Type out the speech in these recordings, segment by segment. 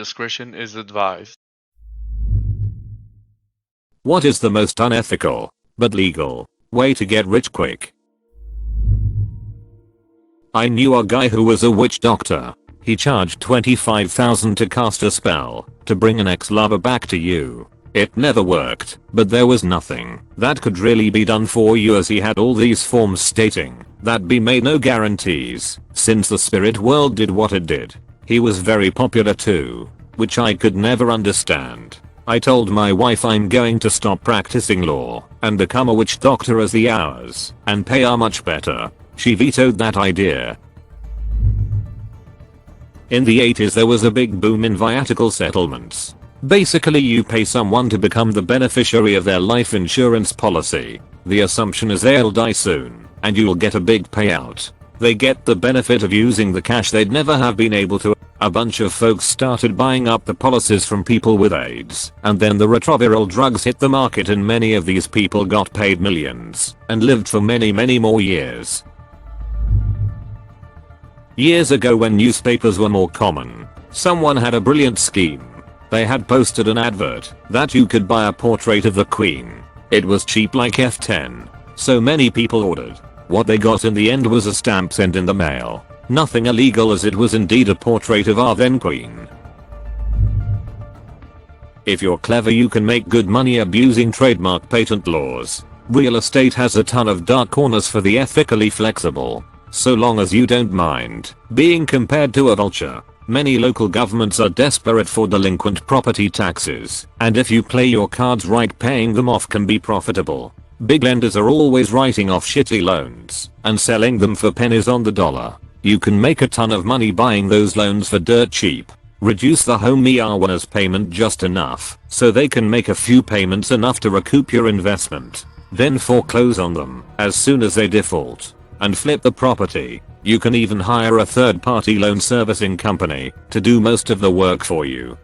discretion is advised. What is the most unethical, but legal, way to get rich quick? I knew a guy who was a witch doctor. He charged $25,000 to cast a spell to bring an ex-lover back to you. It never worked, but there was nothing that could really be done for you, as he had all these forms stating that be made no guarantees since the spirit world did what it did. He was very popular too, which I could never understand. I told my wife I'm going to stop practicing law and become a witch doctor as the hours and pay are much better. She vetoed that idea. In the 80s there was a big boom in viatical settlements. Basically you pay someone to become the beneficiary of their life insurance policy. The assumption is they'll die soon and you'll get a big payout. They get the benefit of using the cash they'd never have been able to. A bunch of folks started buying up the policies from people with AIDS, and then the retroviral drugs hit the market and many of these people got paid millions and lived for many more years. Years ago, when newspapers were more common, someone had a brilliant scheme. They had posted an advert that you could buy a portrait of the Queen. It was cheap like F10. So many people ordered. What they got in the end was a stamp sent in the mail. Nothing illegal, as it was indeed a portrait of our then Queen. If you're clever you can make good money abusing trademark patent laws. Real estate has a ton of dark corners for the ethically flexible, so long as you don't mind being compared to a vulture. Many local governments are desperate for delinquent property taxes, and if you play your cards right, paying them off can be profitable. Big lenders are always writing off shitty loans and selling them for pennies on the dollar. You can make a ton of money buying those loans for dirt cheap. Reduce the homeowner's payment just enough so they can make a few payments enough to recoup your investment. Then foreclose on them as soon as they default and flip the property. You can even hire a third-party loan servicing company to do most of the work for you.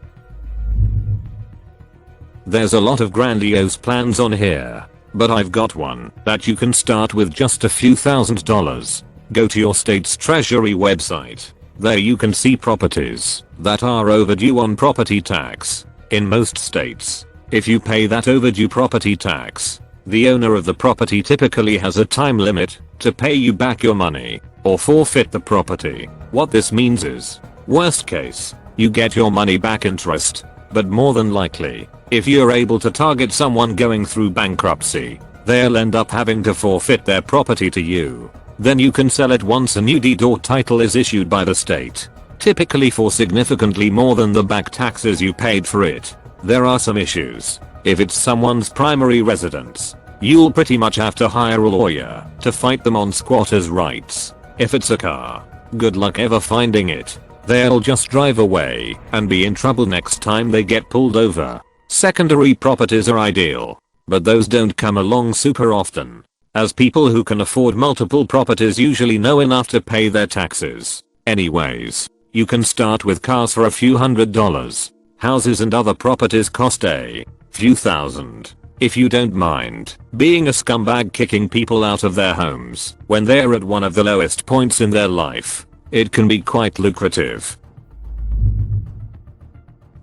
There's a lot of grandiose plans on here, but I've got one that you can start with just a few $1,000s. Go to your state's treasury website. There you can see properties that are overdue on property tax. In most states, if you pay that overdue property tax, the owner of the property typically has a time limit to pay you back your money or forfeit the property. What this means is, worst case, you get your money back interest, but more than likely, if you're able to target someone going through bankruptcy, they'll end up having to forfeit their property to you. Then you can sell it once a new deed or title is issued by the state, typically for significantly more than the back taxes you paid for it. There are some issues. If it's someone's primary residence, you'll pretty much have to hire a lawyer to fight them on squatters' rights. If it's a car, good luck ever finding it. They'll just drive away and be in trouble next time they get pulled over. Secondary properties are ideal, but those don't come along super often, as people who can afford multiple properties usually know enough to pay their taxes. Anyways, you can start with cars for a few $100s. Houses and other properties cost a few thousand. If you don't mind being a scumbag kicking people out of their homes when they're at one of the lowest points in their life, it can be quite lucrative.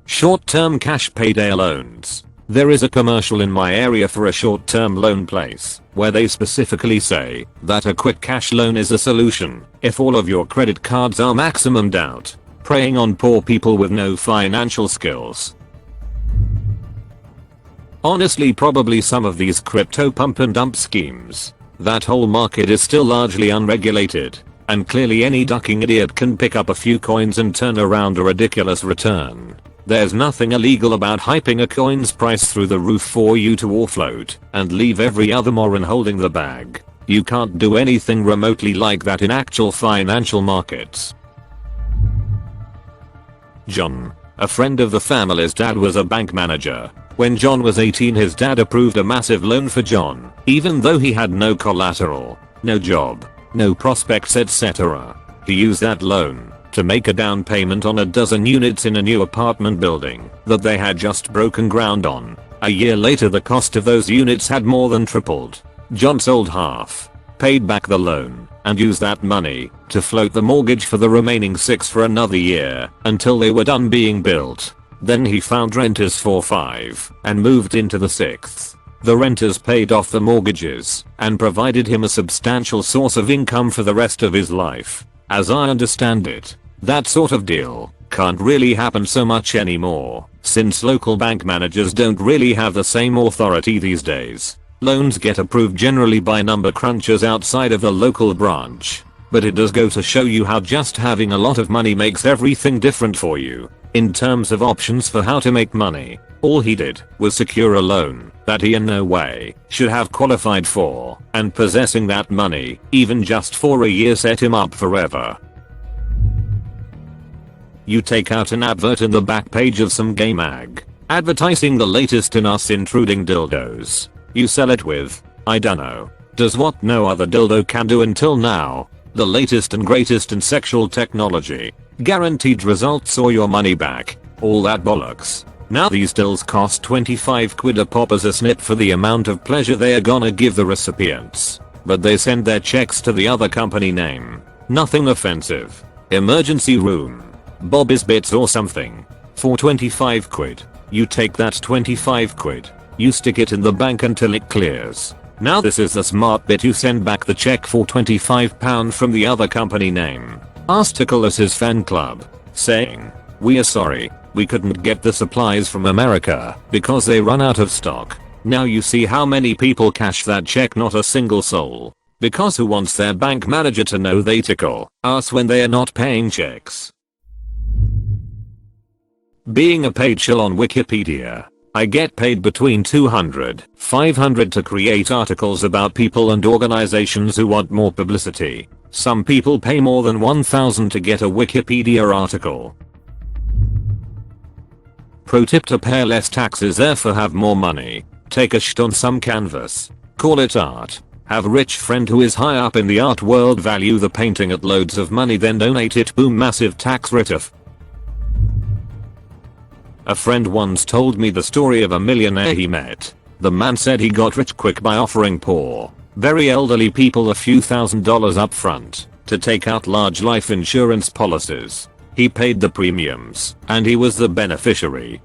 Short-term cash payday loans. There is a commercial in my area for a short-term loan place where they specifically say that a quick cash loan is a solution if all of your credit cards are maximumed out, preying on poor people with no financial skills. Honestly, probably some of these crypto pump and dump schemes. That whole market is still largely unregulated, and clearly any ducking idiot can pick up a few coins and turn around a ridiculous return. There's nothing illegal about hyping a coin's price through the roof for you to offload and leave every other moron holding the bag. You can't do anything remotely like that in actual financial markets. John, a friend of the family's dad, was a bank manager. When John was 18, his dad approved a massive loan for John, even though he had no collateral, no job, no prospects, etc. He used that loan to make a down payment on a dozen units in a new apartment building that they had just broken ground on. A year later the cost of those units had more than tripled. John sold half, paid back the loan, and used that money to float the mortgage for the remaining 6 for another year until they were done being built. Then he found renters for 5 and moved into the 6th. The renters paid off the mortgages and provided him a substantial source of income for the rest of his life. As I understand it, that sort of deal can't really happen so much anymore, since local bank managers don't really have the same authority these days. Loans get approved generally by number crunchers outside of the local branch. But it does go to show you how just having a lot of money makes everything different for you. In terms of options for how to make money, all he did was secure a loan that he in no way should have qualified for, and possessing that money, even just for a year, set him up forever. You take out an advert in the back page of some gay mag, advertising the latest in us intruding dildos. You sell it with, I dunno, does what no other dildo can do until now. The latest and greatest in sexual technology. Guaranteed results or your money back. All that bollocks. Now these dills cost 25 quid a pop as a snip for the amount of pleasure they are gonna give the recipients. But they send their checks to the other company name. Nothing offensive. Emergency room. Bobby's Bits or something. For 25 quid. You take that 25 quid. You stick it in the bank until it clears. Now this is the smart bit, you send back the check for £25 from the other company name. Article as his fan club, saying, "We are sorry, we couldn't get the supplies from America because they run out of stock." Now you see how many people cash that check, not a single soul. Because who wants their bank manager to know they tickle us when they are not paying checks? Being a paid shill on Wikipedia. I get paid between $200-500 to create articles about people and organizations who want more publicity. Some people pay more than $1,000 to get a Wikipedia article. Pro tip: to pay less taxes, therefore have more money. Take a shit on some canvas. Call it art. Have a rich friend who is high up in the art world value the painting at loads of money, then donate it. Boom, massive tax write-off. A friend once told me the story of a millionaire he met. The man said he got rich quick by offering poor, very elderly people a few $1,000s up front to take out large life insurance policies. He paid the premiums, and he was the beneficiary.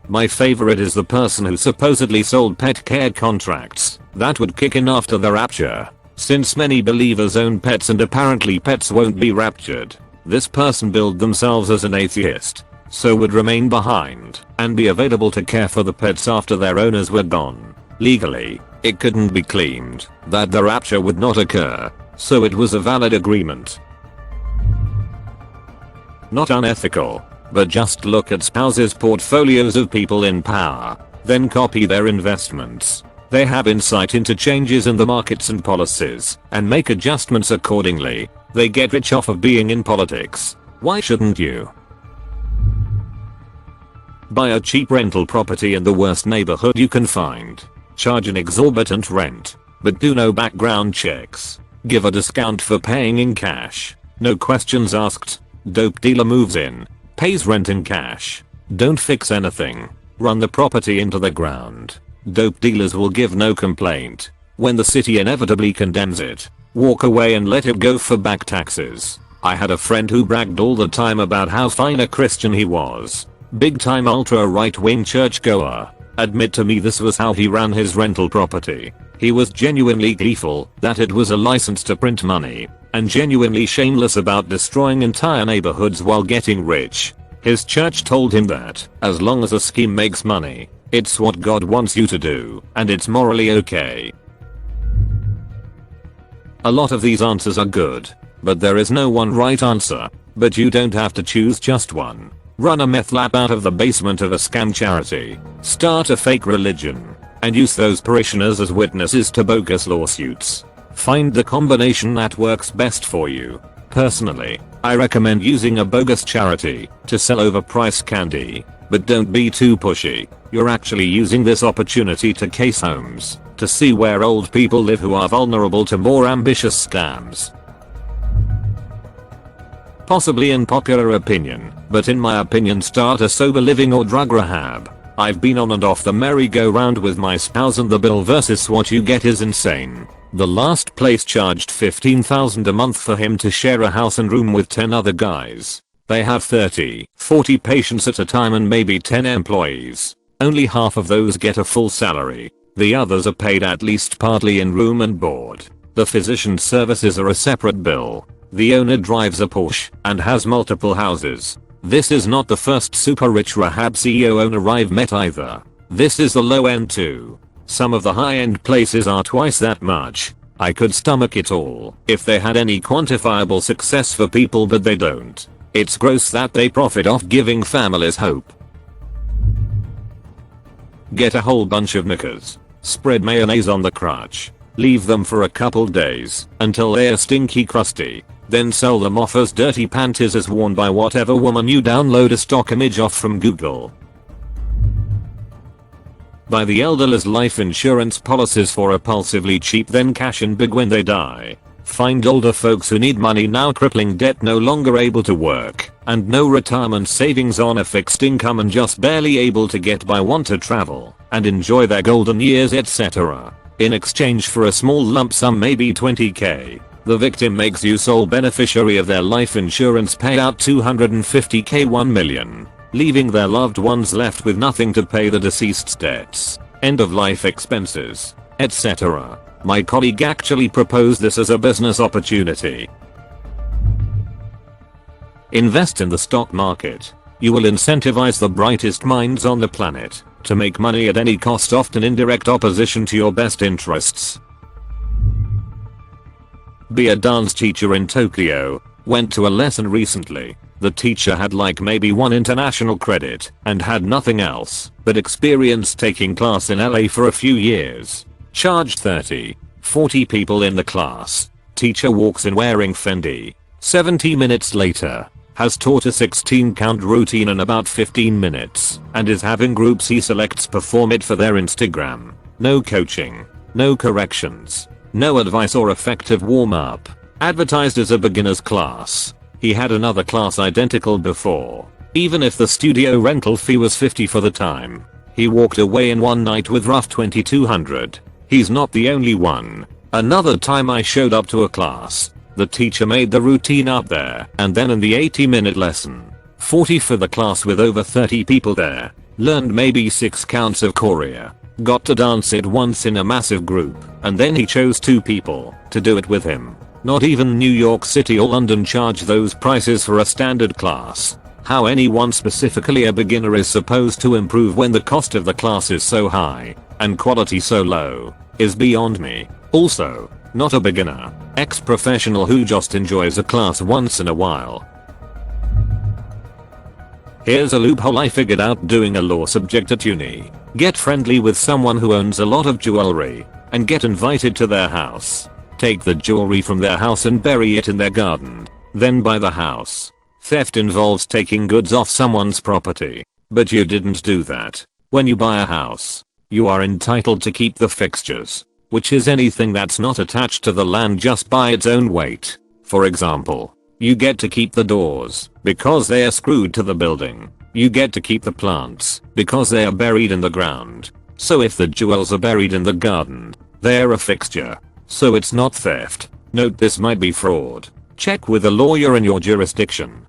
My favorite is the person who supposedly sold pet care contracts that would kick in after the rapture. Since many believers own pets and apparently pets won't be raptured, this person billed themselves as an atheist, so would remain behind and be available to care for the pets after their owners were gone. Legally, it couldn't be claimed that the rapture would not occur, so it was a valid agreement. Not unethical, but just look at spouses' portfolios of people in power, then copy their investments. They have insight into changes in the markets and policies, and make adjustments accordingly. They get rich off of being in politics. Why shouldn't you? Buy a cheap rental property in the worst neighborhood you can find. Charge an exorbitant rent, but do no background checks. Give a discount for paying in cash. No questions asked. Dope dealer moves in, pays rent in cash. Don't fix anything. Run the property into the ground. Dope dealers will give no complaint. When the city inevitably condemns it, walk away and let it go for back taxes. I had a friend who bragged all the time about how fine a Christian he was. Big time ultra right wing churchgoer. Admit to me this was how he ran his rental property. He was genuinely gleeful that it was a license to print money, and genuinely shameless about destroying entire neighborhoods while getting rich. His church told him that, as long as a scheme makes money, it's what God wants you to do, and it's morally okay. A lot of these answers are good, but there is no one right answer. But you don't have to choose just one. Run a meth lab out of the basement of a scam charity. Start a fake religion, and use those parishioners as witnesses to bogus lawsuits. Find the combination that works best for you. Personally, I recommend using a bogus charity to sell overpriced candy, but don't be too pushy. You're actually using this opportunity to case homes, to see where old people live who are vulnerable to more ambitious scams. Possibly unpopular opinion, but in my opinion, start a sober living or drug rehab. I've been on and off the merry-go-round with my spouse and the bill versus what you get is insane. The last place charged $15,000 a month for him to share a house and room with 10 other guys. They have 30, 40 patients at a time and maybe 10 employees. Only half of those get a full salary. The others are paid at least partly in room and board. The physician's services are a separate bill. The owner drives a Porsche and has multiple houses. This is not the first super rich rehab CEO owner I've met either. This is the low end too. Some of the high end places are twice that much. I could stomach it all if they had any quantifiable success for people, but they don't. It's gross that they profit off giving families hope. Get a whole bunch of knickers. Spread mayonnaise on the crotch. Leave them for a couple days until they're stinky crusty. Then sell them off as dirty panties as worn by whatever woman you download a stock image of from Google. Buy the elderly's life insurance policies for repulsively cheap, then cash in big when they die. Find older folks who need money now, crippling debt, no longer able to work, and no retirement savings on a fixed income and just barely able to get by, want to travel and enjoy their golden years, etc. In exchange for a small lump sum, maybe 20k. The victim makes you sole beneficiary of their life insurance payout, 250k, 1 million, leaving their loved ones left with nothing to pay the deceased's debts, end of life expenses, etc. My colleague actually proposed this as a business opportunity. Invest in the stock market. You will incentivize the brightest minds on the planet to make money at any cost, often in direct opposition to your best interests. Be a dance teacher in Tokyo. Went to a lesson recently. The teacher had like maybe 1 international credit and had nothing else but experience taking class in LA for a few years. Charged 30, 40 people in the class. Teacher walks in wearing Fendi. 70 minutes later, has taught a 16 count routine in about 15 minutes and is having groups he selects perform it for their Instagram. No coaching, no corrections, no advice or effective warm-up. Advertised as a beginner's class. He had another class identical before. Even if the studio rental fee was $50 for the time, he walked away in one night with rough $2,200. He's not the only one. Another time I showed up to a class. The teacher made the routine up there and then in the 80-minute lesson. 40 for the class with over 30 people there. Learned maybe 6 counts of choreo. Got to dance it once in a massive group, and then he chose 2 people to do it with him. Not even New York City or London charge those prices for a standard class. How anyone, specifically a beginner, is supposed to improve when the cost of the class is so high and quality so low is beyond me. Also, not a beginner, ex-professional who just enjoys a class once in a while. Here's a loophole I figured out doing a law subject at uni. Get friendly with someone who owns a lot of jewelry and get invited to their house. Take the jewelry from their house and bury it in their garden. Then buy the house. Theft involves taking goods off someone's property, but you didn't do that. When you buy a house, you are entitled to keep the fixtures, which is anything that's not attached to the land just by its own weight. For example, you get to keep the doors because they are screwed to the building. You get to keep the plants because they are buried in the ground. So if the jewels are buried in the garden, they're a fixture. So it's not theft. Note this might be fraud. Check with a lawyer in your jurisdiction.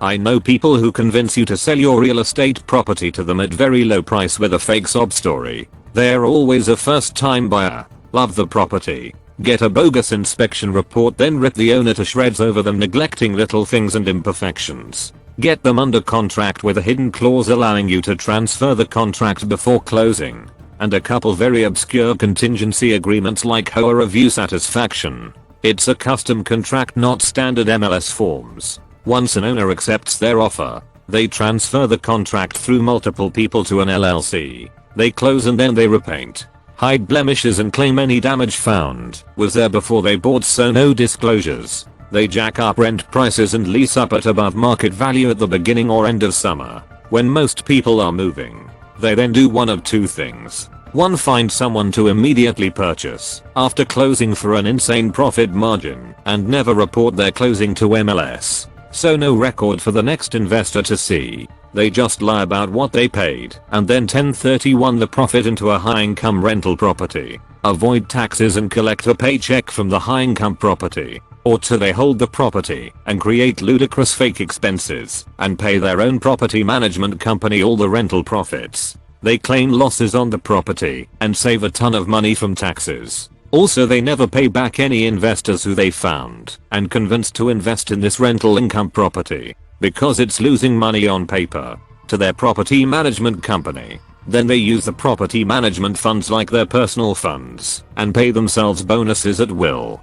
I know people who convince you to sell your real estate property to them at very low price with a fake sob story. They're always a first time buyer. Love the property. Get a bogus inspection report, then rip the owner to shreds over them neglecting little things and imperfections. Get them under contract with a hidden clause allowing you to transfer the contract before closing. And a couple very obscure contingency agreements like HOA review satisfaction. It's a custom contract, not standard MLS forms. Once an owner accepts their offer, they transfer the contract through multiple people to an LLC. They close and then they repaint, hide blemishes and claim any damage found was there before they bought, so no disclosures. They jack up rent prices and lease up at above market value at the beginning or end of summer, when most people are moving. They then do one of 2 things. 1. Find someone to immediately purchase after closing for an insane profit margin and never report their closing to MLS, so no record for the next investor to see. They just lie about what they paid and then 1031 the profit into a high income rental property, avoid taxes and collect a paycheck from the high income property. Or two, they hold the property and create ludicrous fake expenses and pay their own property management company all the rental profits. They claim losses on the property and save a ton of money from taxes. Also, they never pay back any investors who they found and convinced to invest in this rental income property because it's losing money on paper to their property management company. Then they use the property management funds like their personal funds and pay themselves bonuses at will.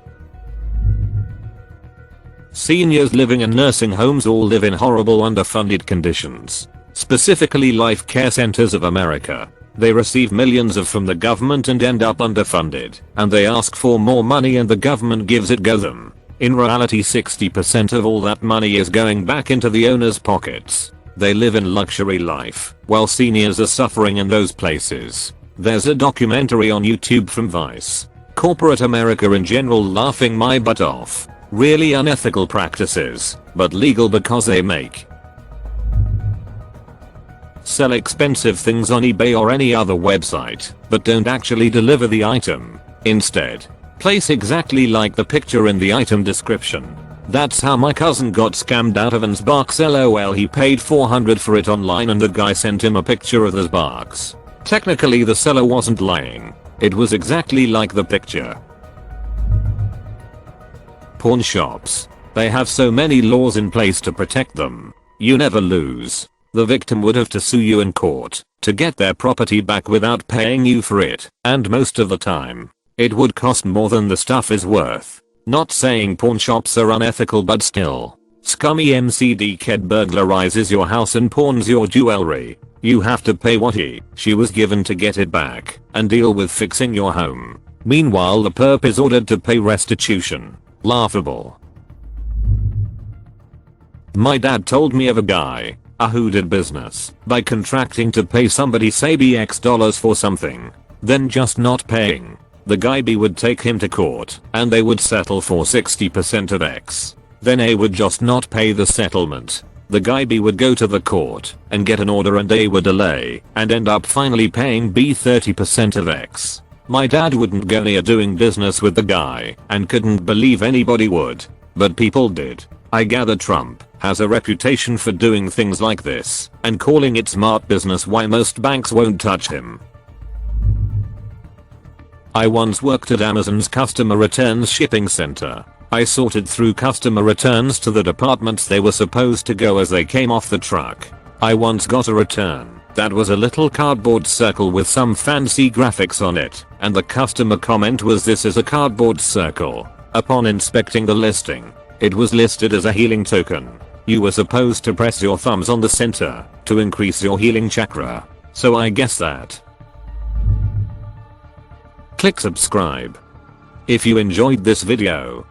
Seniors living in nursing homes all live in horrible underfunded conditions. Specifically Life Care Centers of America. They receive millions from the government and end up underfunded, and they ask for more money and the government gives it go them. In reality 60% of all that money is going back into the owner's pockets. They live in luxury life, while seniors are suffering in those places. There's a documentary on YouTube from Vice. Corporate America in general laughing my butt off. Really unethical practices, but legal because they make. Sell expensive things on eBay or any other website, but don't actually deliver the item. Instead, place exactly like the picture in the item description. That's how my cousin got scammed out of an Xbox LOL. He paid $400 for it online and the guy sent him a picture of the Xbox. Technically the seller wasn't lying. It was exactly like the picture. Pawn shops. They have so many laws in place to protect them. You never lose. The victim would have to sue you in court to get their property back without paying you for it, and most of the time, it would cost more than the stuff is worth. Not saying pawn shops are unethical, but still. Scummy MCD kid burglarizes your house and pawns your jewelry. You have to pay what she was given to get it back and deal with fixing your home. Meanwhile the perp is ordered to pay restitution. Laughable. My dad told me of a guy who did business by contracting to pay somebody say $X for something, then just not paying. The guy B would take him to court and they would settle for 60% of X. Then A would just not pay the settlement. The guy B would go to the court and get an order and A would delay and end up finally paying B 30% of X. My dad wouldn't go near doing business with the guy and couldn't believe anybody would, but people did. I gather Trump has a reputation for doing things like this and calling it smart business. Why most banks won't touch him. I once worked at Amazon's customer returns shipping center. I sorted through customer returns to the departments they were supposed to go as they came off the truck. I once got a return that was a little cardboard circle with some fancy graphics on it, and the customer comment was, "This is a cardboard circle." Upon inspecting the listing, it was listed as a healing token. You were supposed to press your thumbs on the center to increase your healing chakra. So I guess that. Click subscribe. If you enjoyed this video,